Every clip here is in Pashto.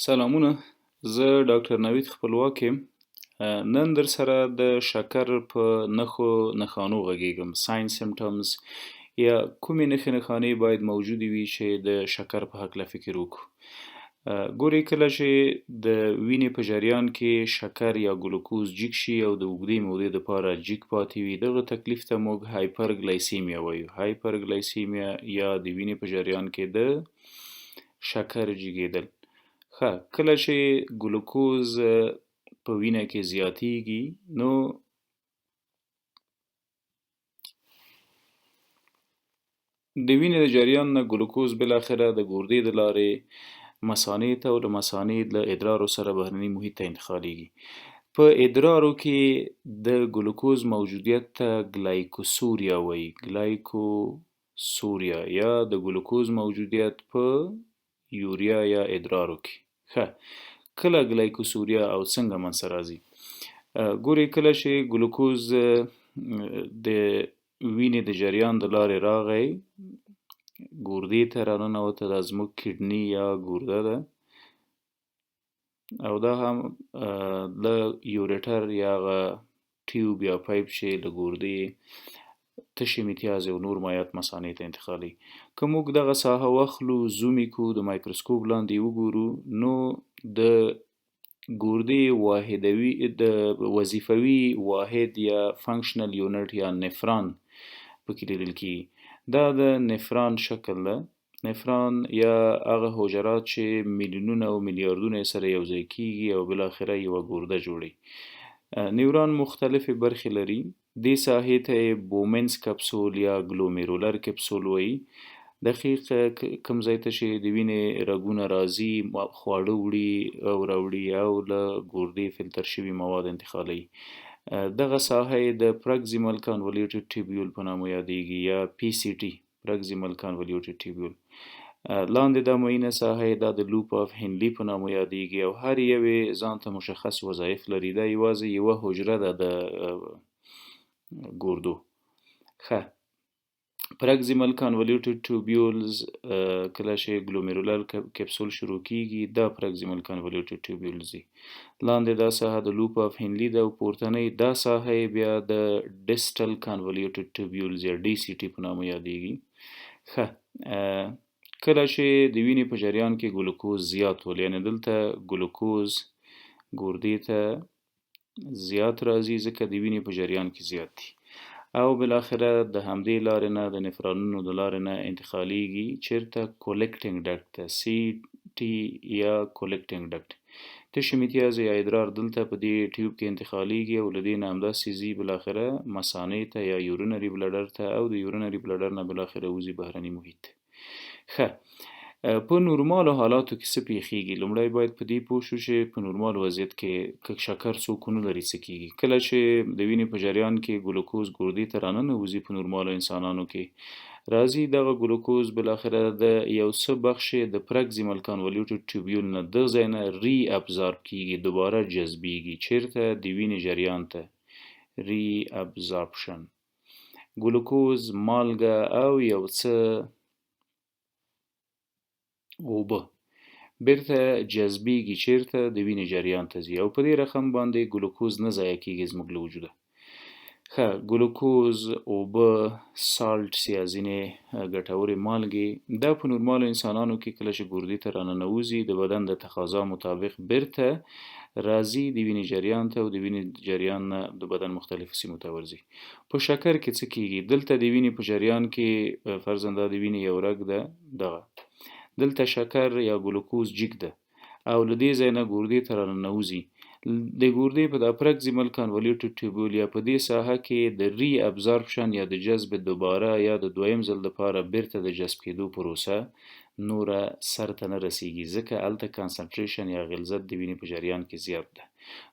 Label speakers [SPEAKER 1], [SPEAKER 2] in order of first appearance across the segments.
[SPEAKER 1] سلامونه، زه ډاکټر نوید خپلواک یم. نن در سره د شکر په نښانو غږیږم. ساین سیمټمز یا کومې نښانې باید موجودې وي چې د شکر په هکله فکر وکړو. ګورئ، کله چې د وینې په جریان کې شکر یا ګلوکوز جګ شي او د اوږدې مودې دپاره جګ پاتې وي، دغه تکلیف ته موږ هایپرګلایسیمیا وایو. هایپرګلایسیمیا یا د وینې په جریان کې د شکر جګیدل. کله چې ګلوکوز په وینه کې زیاتیږي، نو د وینې د جریان نه ګلوکوز بالاخره د ګردې د لارې مثانې ته او له مثانې له ادرارو سره بهرني محیط ته انتقالیږي. په ادرارو کې د ګلوکوز موجودیت ته ګلایکوسوریا وایي. ګلایکوسوریا یا د ګلوکوز موجودیت په یوریا یا ادرارو کې. کله ګلایکوسوریا او څنګه منځته راځي؟ ګورئ، کله چې ګلوکوز د وینې د جریان د لارې راغی، ګردې ته راننوته، دا زموږ کډني یا ګرده ده، او دا هم له یوریټر یا هغه ټیوب یا پایپ چې له ګردې تشې میتیازې او نور مایعات مثانې ته انتقالوي. که موږ دغه ساحه واخلو، زوم یې کړو، د مایکروسکوپ لاندې وګورو، نو د ګردې د وظیفوي واحد یا فنکشنل یونټ یا نفران پکې لیدل کېږي. دا د نفران شکل ده. نفران یا هغه حجرات چې میلیونونه او میلیاردونه سره یوځای کېږي او بالاخره یوه ګرده جوړوي. نیورون مختلفې برخې لري. دې ساحې ته یې بومنز کپسول یا ګلومیرولر کپسول وایي. دقیق کوم ځای ته چې د وینې رګونه راځي، خواړه وړي او راوړي او له ګردې فلتر شوي مواد انتقالوي. دغه ساحه یې د پرکزیمل کانولیوټډ ټیبیول په نامه یادیږي یا PCT، پرکزیمل کانولیوټډ ټیبیول. لاندې دا معینه ساحه یې دا د لوپ اف هنلي په نامه یادیږي او هر یو یې ځان ته مشخص وظایف لري. دا یوازې یوه حجره ده د ګردو. پرکزیمل کانولیوټډ ټیوبیولز کله چې ګلومیرولر کپسول شروع کیږي، دا پرکزیمل کانولیوټډ ټیوبیولز دي. لاندې دا ساحه د لوپ اف هنلي ده او پورتنۍ دا ساحه بیا د ډیسټل کانولیوټډ ټیوبیولز یا DCT په نامه یادیږي. کله چې د وینې په جریان کې ګلوکوز زیات ول، یعنی دلته ګلوکوز ګردې ته زیات راځي ځکه د وینې په جریان کې زیات دي، او بالاخره د همدې لارې نه د نفرانونو د لارې نه انتقالیږي چیرته؟ کولکټینګ ډکټ ته، CT یا کولکټینګ ډکټ. تشې میتیازې یا ادرار دلته په دې ټیوب کې انتقالیږي او له دې نه همداسې ځي بالاخره مثانې ته یا یورینري بلډر ته، او د یورینري بلډر نه بالاخره وځي بهرني محیط. په نورمالو حالاتو کې څه پیښیږي؟ لومړی باید په دې پوه شو چې په نورمال وضعیت کې که شکر څوک ونه لري څه کیږي. کله چې د وینې په جریان کې ګلوکوز ګردې ته راننوځي، په نورمالو انسانانو کې راځي، دغه ګلوکوز بالاخره د یو څه بخش د پرکزیمل کانولیوټډ ټیوبیول نه دغه ځای نه ری ابزارب کیږي، دوباره جذبیږي. چیرته؟ د وینې جریان ته. ری ابزاربشن. ګلوکوز، مالګه او یو څه اوبه بیرته جذبیږي. چیرته؟ د وینې جریان ته ځي او په دې رقم باندې ګلوکوز نه ضایع کیږي زموږ له وجوده. ګلوکوز، اوبه، سالټس یا ځینې ګټورې مالګې، دا په نورمالو انسانانو کې کله چې ګردې ته راننوځي، د بدن د تقاضا مطابق بیرته راځي د وینې جریان ته او د وینې جریان نه د بدن مختلفو سیمو ته ورځي. په شکر کې څه کیږي؟ دلته د وینې په جریان کې فرضاً دا د وینې یو رګ ده، دغه دلته شکر یا ګلوکوز جګ ده او له دې ځای نه ګردې ته راننوځي. د ګردې په پرکزیمل کانولیوټډ ټیوبیول یا په دې ساحه کې د ری ابزاربشن یا د جذب دوباره یا د دویم ځل لپاره بیرته د جذب کېدو پروسه نوره سر ته نه رسیږي، ځکه هلته کانسنټریشن یا غلظت د وینې په جریان کې زیات ده.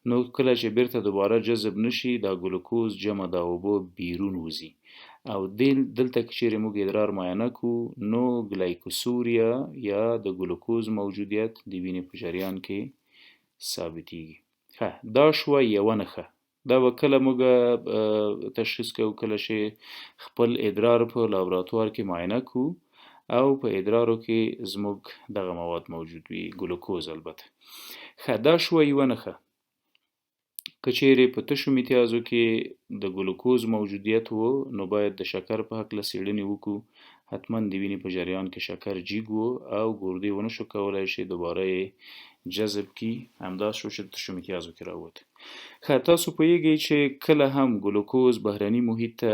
[SPEAKER 1] نو کله چې بیرته دوباره جذب نشي، دا ګلوکوز جمع د اوبو بیرون وځي او دلته که چیرې موږ ادرار معاینه کړو، نو ګلایکوسوریا یا د ګلوکوز موجودیت د وینې په جریان کې ثابتیږي. دا شوه یوه نښه. دا به کله موږ تشخیص کوو؟ کله چې خپل ادرار په لابراتوار کې معاینه کړو او په ادرارو کې زموږ دغه مواد موجود وي، ګلوکوز البته. ښه، دا شوه یوه نښه. که چیرې په تشو میتیازو کې د ګلوکوز موجودیت و، نو باید د شکر په هکله څېړنې وکړو. حتما د وینې په جریان کې شکر جګ و او ګردې ونه شو کولی چې دوباره یې جذب کړي، همدا شو چې د تشو میتیازو کې راووت. ښه، تاسو پوهیږئ چې کله هم ګلوکوز بهرني محیط ته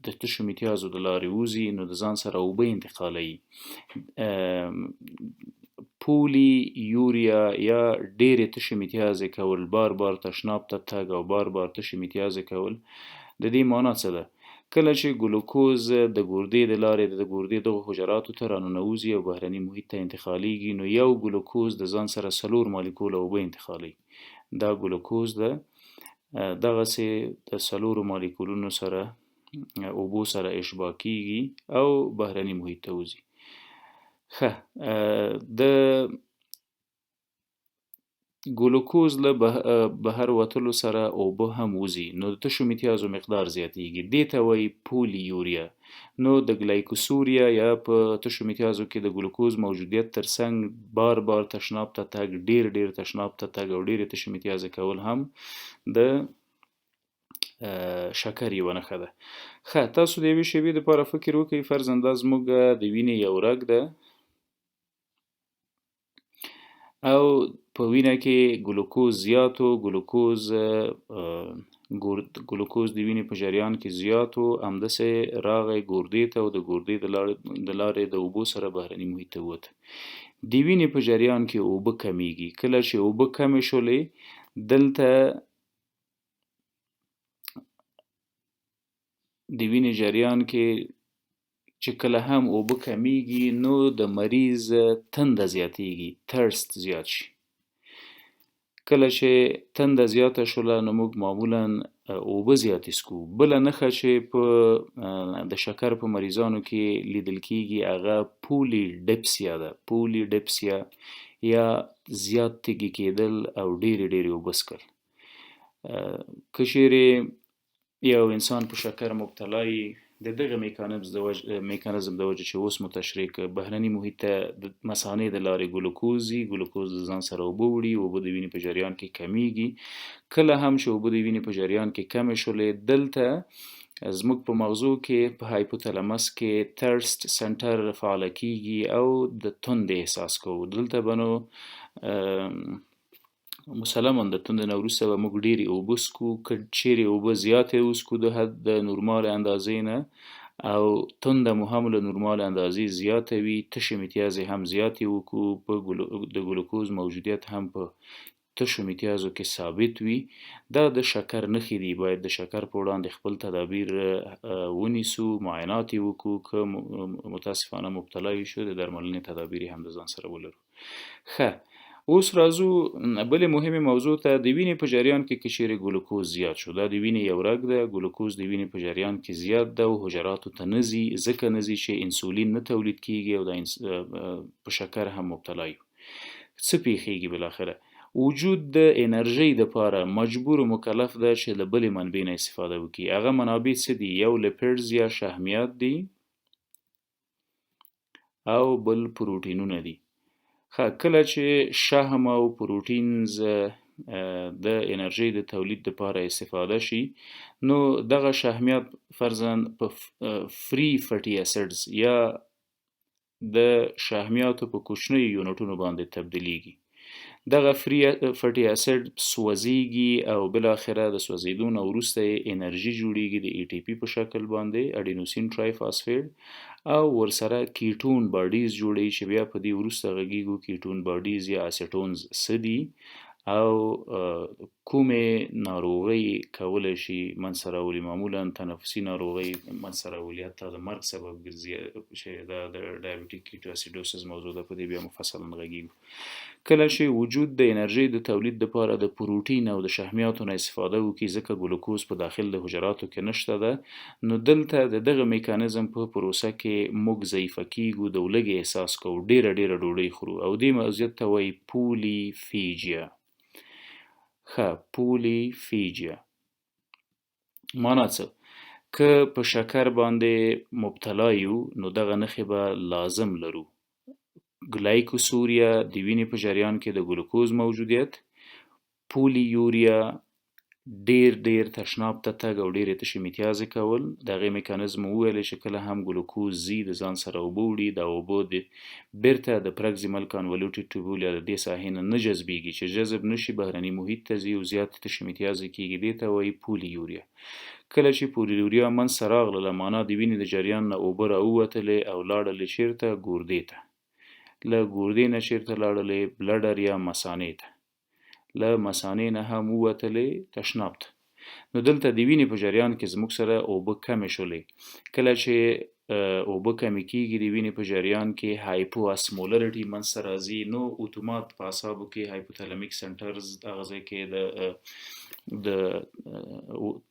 [SPEAKER 1] د تشو میتیازو د لارې وځي، نو د ځان سره اوبه انتقالوي. پولی یوریا یا ډېرې تشې میتیازې کول، بار بار تشناب ته تګ او بار بار تشې میتیازې کول، د دې معنا څه ده؟ کله چې ګلوکوز د ګردې د لارې د ګردې دغو حجراتو ته راننوځي او بهرني محیط ته انتقالیږي، نو یو ګلوکوز د ځان سره 4 مالیکوله اوبه انتقالوي. دا ګلوکوز دغسې د 4 مالیکولونو سره اوبو سره اشباع کیږي او بهرني محیط ته وځي. ښه، د ګلوکوز له بهر وتلو سره اوبه هم وځي، نو د تشو میتیازو مقدار زیاتیږي. دې ته وایي پولی یوریا. نو د ګلایکوسوریا یا په تشو میتیازو کې د ګلوکوز موجودیت ترڅنګ بار بار تشناب ته تګ، ډېر تشناب ته تګ او ډېرې تشې میتیازې کول هم د شکر یوه نښه ده. ښه، تاسو د یوې شیبې دپاره فکر وکړئ، فرضاً دا زموږ د وینې یو رګ ده او په وینه کې ګلوکوز زیات و، ګلوکوز د وینې په جریان کې زیات و، همداسې راغی ګردې ته او د ګردې د لارې د اوبو سره بهرني محیط ته ووت. د وینې په جریان کې اوبه کمیږي. کله چې اوبه کمې شولې، دلته د وینې جریان کې چې کله هم اوبه کمیږي، نو د مریض تنده زیاتیږي، ترست زیات شي. کله چې تنده زیاته شوله، نو موږ معمولا اوبه زیاتې څښو. بله نښه چې د شکر په مریضانو کې لیدل کیږي، هغه پولی ډپسیا ده. پولی ډپسیا یا زیات تږي کیدل او ډېرې اوبه څښل. که چیرې یو انسان په شکر مبتلا وي، د دغه میکانیزم د وجې چې اوس مو تشریح کړ، بهرني محیط ته د مثانې د لارې ګلوکوز ځي، ګلوکوز د ځان سره اوبه وړي، اوبه د وینې په جریان کې کمیږي. کله هم چې اوبه د وینې په جریان کې کمې شولې، دلته زموږ په مغزو کې په هایپوتلامس کې ترست سنټر فعاله کیږي او د تندې احساس کوو. دلته به نو مسلماً د تندې نه وروسته به موږ ډېرې اوبه څښو. که چیرې اوبه زیاتې وڅښو د حد د نورمالې اندازې نه او تنده مو هم له نورمالې اندازې زیاته وي، تشې میتیازې هم زیاتې وکړو، د ګلوکوز موجودیت هم په تشو میتیازو کې ثابت وي، دا د شکر نښې دي. باید د شکر په وړاندې خپل تدابیر ونیسو، معاینات یې وکړو. که متاسفانه مبتلا یې شو، د درملنې تدابیر هم د ځان سره ولرو. ښه، اوس راځو بلې مهمې موضوع ته. د وینې په جریان کې که چیرې ګلوکوز زیات شو، دا د وینې یو رګ ده، ګلوکوز د وینې په جریان کې زیات ده او حجراتو ته نه ځي، ځکه نه ځي چې انسولین نه تولید کیږي او په شکر هم مبتلا یو. څه پیښیږي بالاخره؟ وجود د انرژۍ دپاره مجبور و مکلف ده چې له بلې منبع نه استفاده وکړي. هغه منابع څه دي؟ یو لیپیډز یا شحمیات دي او بل پروټینونه دي. کله چې شحم او پروټینز د انرژۍ د تولید لپاره استفاده شي، نو دغه شحمیات فرضاً په فری فټي اسیډز یا د شحمیاتو په کوچنیو یونټونو باندې تبدیلیږي. دغه فری فټي اسید سوځیږي او بالاخره د سوځیدو نه وروسته انرژي جوړیږي د ای ټي پی په شکل باندې، اډینوسین ټرای فاسفیټ، او ورسره کیټون باډیز جوړیږي چې بیا په دې وروسته غږیږو کیټون باډیز یا اسیټونز څه دي او کومې ناروغۍ کولی شي منځته راولي. معمولا تنفسي ناروغۍ منځته راولي، حتی د مرګ سبب ګرځي، چې دا د ډایبټیک کیټواسیډوسس موضوع ده، په دې بیا مفصلا غږیږو. کله چې وجود د انرژۍ د تولید لپاره د پروټین او د شحمیاتو نه استفاده وکړي، ځکه ګلوکوز په داخل د حجراتو کې نشته ده، نو دلته د دغه میکانیزم په پروسه کې موږ ضعیفه کیږو، د ولږې احساس کوو، ډېره ډوډۍ خورو او دې موضوعیت ته وایي پولیفیجیا. پولیفیجیا معنا څه؟ که په شکر باندې مبتلا یو نو دغه نښې به لازم لرو. ګلایکوسوریا د وینې په جریان کې د ګلوکوز موجودیت، پولیوریا ډیر تشناب ته تګ او ډیرې تشې میتیازې کول. د هغې میکانیزم وویلې چې کله هم ګلوکوز ځي د ځان سره اوبه وړي، دا اوبه د بیرته د پرکزیمل کانولوټیډ ټیوبول یا د دې ساحې نه جذبیږي، چې جذب نشي بهرني محیط ته ځي او زیات تشې میتیازې کیږي، دې ته وایي پولیوریا. کله چې پولیوریا منځته راغله معنا د وینې د جریان نه اوبه راووتلې او لاړلې چیرته؟ ګردې ته. له ګردې نه چیرته لاړلې؟ بلډر یا مثانې ته. له مثانې نه هم ووتلې تشناب ته. نو دلته د وینې په جریان کې زموږ سره اوبه کمې شولې. کله چې اوبه کمې کیږي د وینې په جریان کې هایپو اسمولرټي منځته راځي، نو اتومات په اعصابو کې هایپوتالمیک سنټرز هغه ځای کې د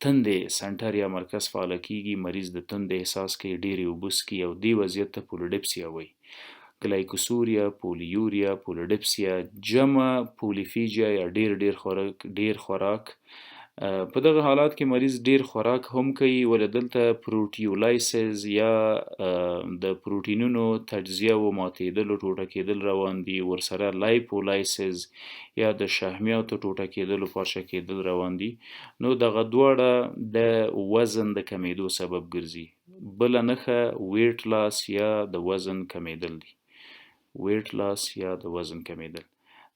[SPEAKER 1] تندې سنټر یا مرکز فعال کیږي، مریض د تندې احساس کوي، ډېرې اوبه څښي او دې وضعیت ته پولیډپسیا وایي. ګلایکوسوریا، پولیوریا، پولیډپسیا جمع پولیفیجیا یا ډیر خوراک. په دغه حالات کې مریض ډیر خوراک هم کوي، ولې دلته پروټیولایسز یا د پروټینونو تجزیه و ماتېدل او ټوټه کېدل روان دي، ورسره لایپولایسز یا د شحمیاتو ټوټه کېدل او پارچه کېدل روان دي. نو دغه دواړه د وزن د کمیدو سبب ګرځي. بله نښه ویټ لاس یا د وزن کمیدل دي. ویټ لاس یا د وزن کمیدل.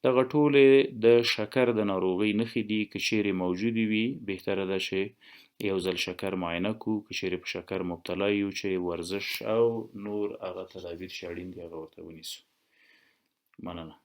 [SPEAKER 1] دغه ټولې د شکر د ناروغۍ نښې دي. که چیرې موجودې وي بهتره ده چې یو ځل شکر معاینه کړو. که چیرې په شکر مبتلا یو چې ورزش او نور هغه تدابیر چې اړین دي هغه ورته ونیسو. مننه.